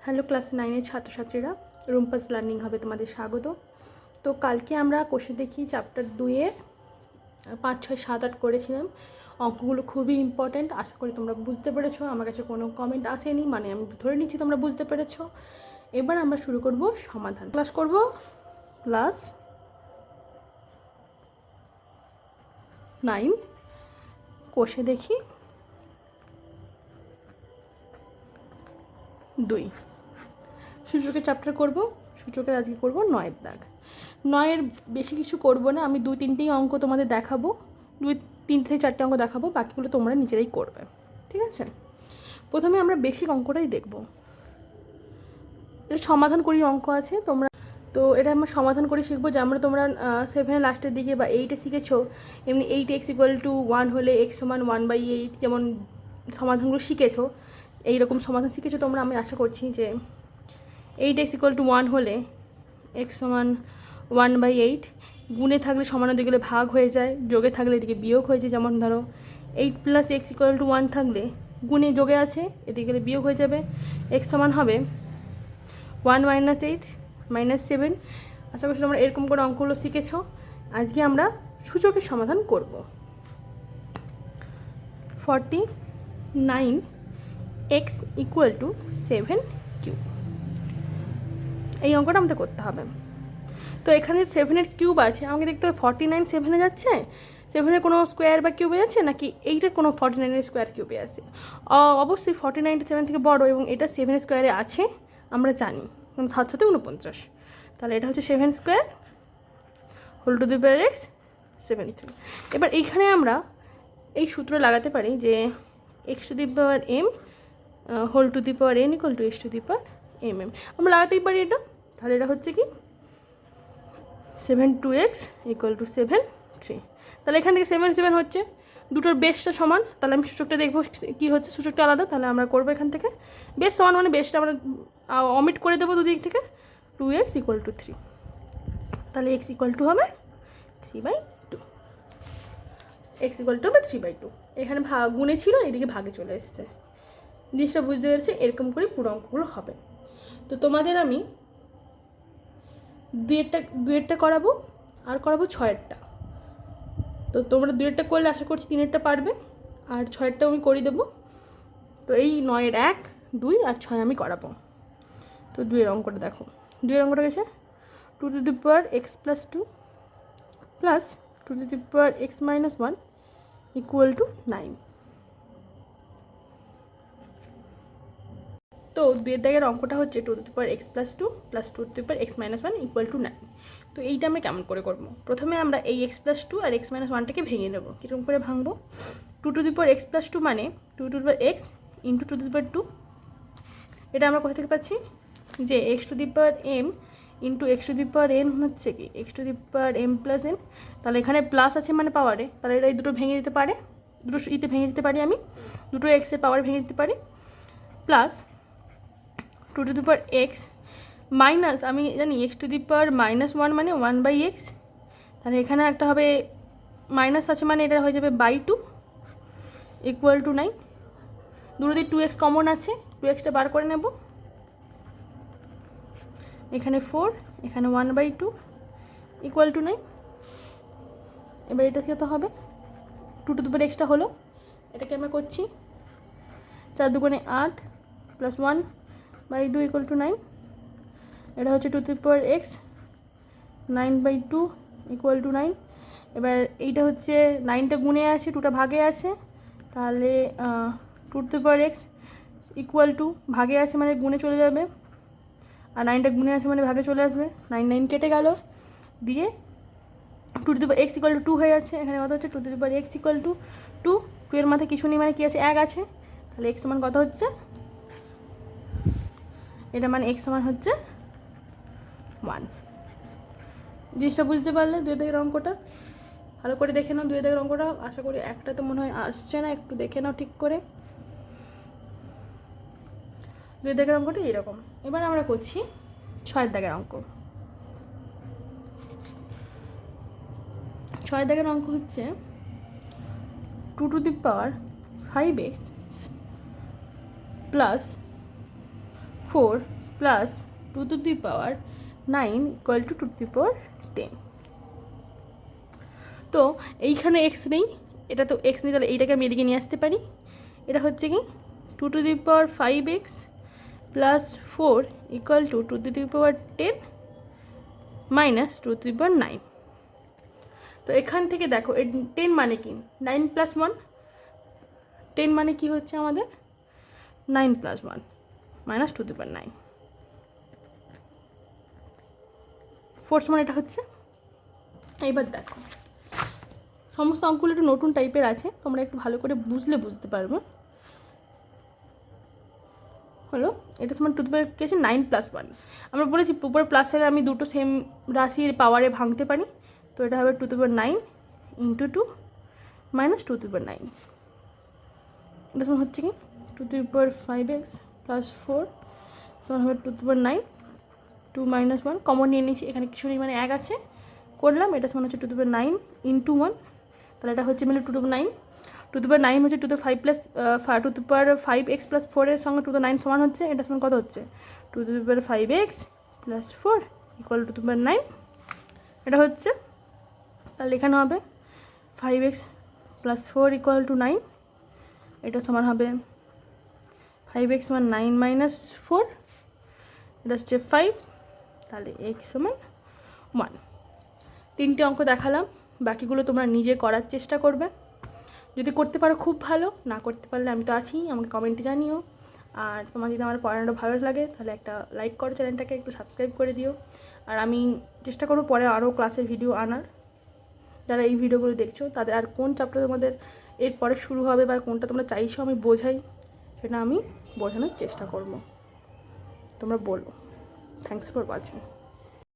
Hello class 9-এর ছাত্রছাত্রীরা, Rumpa's learning হবে তোমাদের স্বাগত। তো কালকে আমরা কোষে দেখি চ্যাপ্টার 2-এর 5, 6, 7, 8 করেছিলাম। অঙ্কগুলো খুবই ইম্পর্ট্যান্ট। আশা করি তোমরা বুঝতে পেরেছো। আমার কাছে কোনো কমেন্ট আসেনি, মানে আমি ধরে নিচ্ছি তোমরা বুঝতে পেরেছো। এবার আমরা শুরু করব সমাধান। ক্লাস করব ক্লাস 9 কোষে দেখি 2 সূচকের চ্যাপ্টার করব। সূচকের আজকে করব 9-এর দাগ। 9-এর বেশি কিছু করব না, আমি 2-3টেই অঙ্ক তোমাদের দেখাবো, 2-3 থেকে 4টে অঙ্ক দেখাবো, বাকিগুলো তোমরা নিজেরাই করবে, ঠিক আছে? প্রথমে আমরা বেসিক অঙ্কটাই দেখব। এটা সমাধান করি অঙ্ক আছে, তোমরা তো এটা আমরা সমাধান করে শিখবো। যেমন তোমরা 7-এর লাস্টের দিকে বা 8-এ শিখেছো, এমনি 8x = 1 হলে x = 1/8 যেমন সমাধানগুলো শিখেছো, এইরকম সমাধান শিখেছো তোমরা। আমি আশা করছি যে 8x = 1 হলে x = 1/8, গুণে থাকলে সমানের দিকে ভাগ হয়ে যায়, যোগে থাকলে এদিকে বিয়োগ হয়ে যায়। যেমন ধরো 8 + x = 1 থাকলে গুণে যোগে আছে, এদিকে গেলে বিয়োগ হয়ে যাবে, x সমান হবে 1 - 8 - 7। আশা করছি তোমরা এরকম করে অঙ্কগুলো শিখেছো। আজকে আমরা সূচকের সমাধান করব। 49x = 7 কিউব, এই অঙ্কটা আমাদের করতে হবে। তো এখানে 7-এর কিউব আছে, আমাকে দেখতে হবে 49 7-এ যাচ্ছে, 7-এর কোনো স্কোয়ার বা কিউবে যাচ্ছে নাকি এইটা কোনো 49-এর স্কোয়ার কিউবে আছে। অবশ্যই 49টা 7 থেকে বড় এবং এটা 7 স্কোয়ারে আছে আমরা জানি, কারণ 7 7 49। তাহলে এটা হচ্ছে 7 স্কোয়ার x 73। এবার এইখানে আমরা এই সূত্র লাগাতে পারি যে x⁴m n = x⁴mm, আমরা লাগাতেই পারি এটা। তাহলে এটা হচ্ছে কি 7 2x = 7 3। তাহলে এখান থেকে 7 7 হচ্ছে, দুটোর বেসটা সমান। তাহলে আমি সূচকটা দেখবো কী হচ্ছে, সূচকটা আলাদা। তাহলে আমরা করবো এখান থেকে বেস সমান মানে বেসটা আমরা অমিট করে দেবো দুদিক থেকে, 2x = 3। তাহলে x = হবে 3/2, x = হবে 3/2। এখানে গুণে ছিল, এদিকে ভাগে চলে এসছে। জিনিসটা বুঝতে পেরেছি। এরকম করে পুরো অঙ্কগুলো হবে। তো তোমাদের আমি 2-এরটা করাবো আর করাবো 6-এরটা। তো তোমরা 2-এরটা করলে আশা করছি 3-এরটা পারবে, আর 6-এরটাও আমি করে দেবো। তো এই 9-এর 1, 2 আর 6 আমি করাবো। তো 2-এর অঙ্কটা দেখো। 2-এর অঙ্কটা গেছে 2x + 2 + 2x - 1 = 9। তো 2-এর দাগের অঙ্কটা হচ্ছে 2x + 2 + 2x - 1 = 9। তো এইটা আমরা কেমন করে করবো? প্রথমে আমরা এই x + 2 আর x - 1টাকে ভেঙে নেবো। কীরকম করে ভাঙবো? 2x + 2 মানে 2x × 2। এটা আমরা কোথা থেকে পাচ্ছি? যে x⁴m × x⁴n হচ্ছে কি x⁴m + n। তাহলে এখানে প্লাস আছে মানে পাওয়ারে, তাহলে এটা এই দুটো ভেঙে দিতে পারে, দুটো ভেঙে দিতে পারি আমি, দুটো এক্সের পাওয়ার ভেঙে দিতে পারি। প্লাস 2x মাইনাস, আমি জানি x⁻−1 মানে 1/x। তাহলে এখানে একটা হবে মাইনাস আছে মানে এটা হয়ে যাবে /2 = 9। দুটো দিয়ে 2x কমন আছে, 2xটা বার করে নেব। এখানে 4, এখানে 1/2 = 9। এবার এটা কত হবে? 2x হলো, এটাকে আমরা করছি 4 2 8 + 1/2 = 9। এটা হচ্ছে 2x 9/2 = 9। এবার এইটা হচ্ছে 9টা গুণে আছে, 2টা ভাগে আছে, তাহলে 2x = ভাগে আছে মানে গুণে চলে যাবে, আর 9টা গুণে আছে মানে ভাগে চলে আসবে। 9 9 কেটে গেল, দিয়ে 2x = 2 হয়ে যাচ্ছে। এখানে কত হচ্ছে 2x = 2। 2 এর মাথায় কিছু নেই মানে কি আছে, 1 আছে। তাহলে x সমান কত হচ্ছে? এটা মানে x সমান হচ্ছে 1। জিনিসটা বুঝতে পারলে? 2 দাগের অঙ্কটা ভালো করে দেখে নাও। 2 দাগের অঙ্কটা আশা করি একটা তো মনে হয় আসছে না, একটু দেখে নাও ঠিক করে। 2 দাগের অঙ্কটা এরকম। এবার আমরা করছি 6 দাগের অঙ্ক। 6 দাগের অঙ্ক হচ্ছে 2⁵x + 4 plus 2 to the power 9 equal to 2 to the power 10। তো এইখানে এক্স নেই, এটা তো এক্স নেই, তাহলে এইটাকে আমি এদিকে নিয়ে আসতে পারি। এটা হচ্ছে কি 2 to the power 5x plus 4 equal to 2 to the power 10 minus 2 to the power 9। তো এখান থেকে দেখো 10 মানে কি 9 প্লাস 1, 10 মানে কি হচ্ছে আমাদের 9 plus 1 minus 2 to the power 9। Force মানে এটা হচ্ছে। এইবার দেখো সমস্ত অঙ্কগুলো একটু নতুন টাইপের আছে, তোমরা একটু ভালো করে বুঝতে পারবে। হলো এটা সমান টু দি পাওয়ার কি আছে 9 প্লাস 1। আমরা বলেছি উপরে প্লাস থাকলে আমি দুটো সেম রাশির পাওয়ারে ভাঙতে পারি। তো এটা হবে 2 to the power 9 into 2 minus 2 to the power 9। এটা সমান হচ্ছে কি 2 to the power 5x plus 4 সমান হবে 2 to the power 9, 2 minus 1 common নিয়ে নিয়েছি, এখানে কিছু নেই মানে 1 আছে করলাম। এটা সমান হচ্ছে 2 টু দি পাওয়ার 9 ইন্টু 1, তাহলে এটা হচ্ছে মানে 2 to the power 9। 2 to the power 9 হচ্ছে 2 to the power 5 plus 2 to the power 5x plus 4 এর সঙ্গে 2 টু দি পাওয়ার 9 সমান হচ্ছে, এটা সমান কত হচ্ছে 2 to the power 5x plus 4 equal to 2 to the power 9। এটা হচ্ছে তাহলে এখানে হবে 5x প্লাস 4 ইকুয়াল টু 9, এটা সমান হবে 5x সমান 9 মাইনাস 4, এটা হচ্ছে 5, তাহলে x সমান 1। তিনটে অঙ্ক দেখালাম, বাকিগুলো তোমরা নিজে করার চেষ্টা করবে। যদি করতে পারো খুব ভালো, না করতে পারলে আমি তো আছি, আমাকে কমেন্টে জানিও। আর তোমার যদি আমার পড়ানোটা ভালো লাগে তাহলে একটা লাইক করো, চ্যানেলটাকে একটু সাবস্ক্রাইব করে দিও। আর আমি চেষ্টা করবো পরে আরও ক্লাসের ভিডিও আনার। যারা এই ভিডিওগুলো দেখছো তাদের আর কোন চ্যাপ্টার তোমাদের এরপরে শুরু হবে বা কোনটা তোমরা চাইছো আমি বোঝাই, সেটা আমি বোঝানোর চেষ্টা করবো, তোমরা বলো। Thanks for watching.